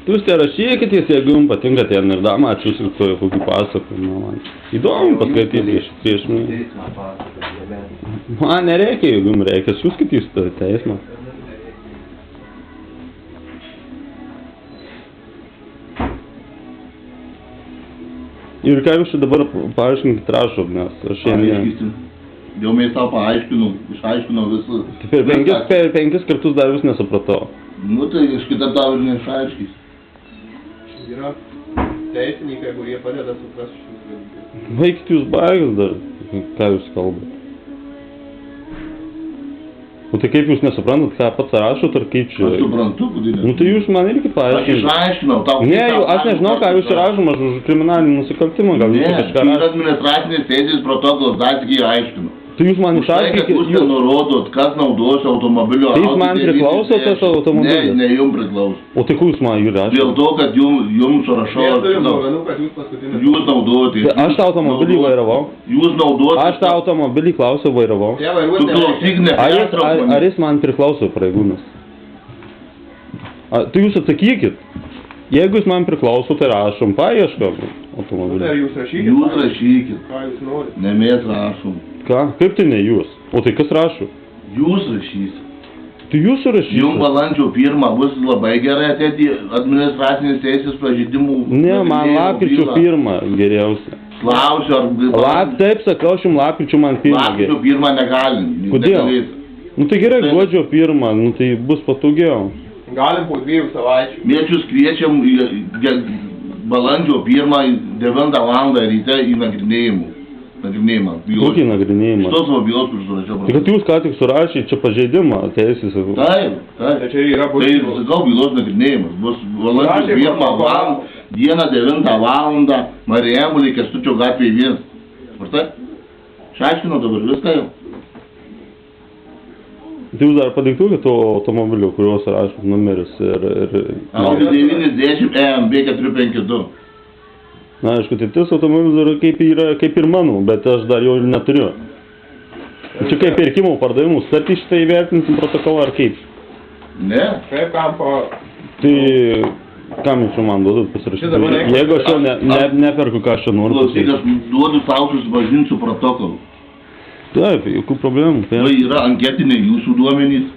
Jūs te rašykitės, jeigu jums patinka ten ir dar mačius kokį pasakojimą man. Įdomu paskaityti prieš mane. Man nereikia, jeigu jums reikia, siūskit jūs tą teismą. Ir ką jūs čia dabar paaiškinkit rašot, nes aš šiandien... Jau mes tau išaiškinau visus. Per penkis kartus dar vis nesupratau. Nu tai iš kitą tau ir neišaiškys. Yra teisininkai, kurie padeda suprasti šius dalykus. Vaikit jūs baigas dar, ką jūs kalbat. Nu tai kaip jūs nesuprantat, ką pats rašot, ar kaip čia... Aš suprantu, kodėl. Nu tai jūs man irgi paaiškinat. Aš išaiškinau, tau... Ne, aš nežinau, ką jūs rašom, aš už kriminalinį nusikaltimą, gal jūs kažką rašot. Ne, tai administracinės teisės protokolas, dar tik jį aiškinu. Tai jūs man išaiškinkit... Jūs ten nurodot, kas naudos automobilio... Tai jūs man priklauso tas automobilis? Ne, jums priklauso. O tai kur jūs man jį rašot? Dėl to, kad jums surašau... Jūs naudojate. Aš tą automobilį vairavau. Jūs naudojate. Aš tą automobilį klausiau vairavau. Tu klausyk, nepertrauk. Ar jis man priklauso, pareigūnas? Tai jūs atsakykit. Jeigu jis man priklauso, tai rašom paiešką automobilį. Jūs rašykit. Jūs rašykit. Ką jūs norite? Ne mes rašom. Ką? Kaip tai ne jūs? O tai kas rašo? Jūs rašysit. Tai jūs rašysit. Jums balandžio 1 bus labai gerai atėti administracinės teisės pažeidimų. Ne, man lapkričio 1 geriausia. Klausiu, ar... Taip sakau, aš jums lapkričio man 1 Lapkričio 1 negalim. Kodėl? Nu tai gerai, gruodžio 1, nu tai bus patogiau. Galim po 2 savaičių. Mes jūs kviečiam balandžio 1 9 valandą ryte į nagrinėjimą. Kokį nagrinėjimą? Šitos savo bylos, kur surašiau. Tai kad jūs ką tik surašėte, čia pažeidimą teisės. Taip. Tai čia yra bus... Tai sakau, bylos nagrinėjimas. Bus balandžio 1 valandą, dieną 9 valandą, Marijampolėj, Kęstučio gatvėje 1. Supratai? Išaiškinau dabar viską jau. Tai jūs dar padiktuokit to automobilio, kuriuos rašot numeris ir... Audi 90 EMB 452. Na, aišku, tai tas automobilis kaip ir mano, bet aš dar jo neturiu. Čia kaip pirkimų pardavimų sutartį šitą įvertinsim protokolą ar kaip? Ne. Kaip kam po... Tai kam jūs man duodat pasirašyti? Jeigu aš jau neperku, ką aš čia noriu pasirašyti. Klausyk, aš duodu tau susipažinti su protokolu. Taip, jokių problemų. Tai yra anketiniai jūsų duomenys.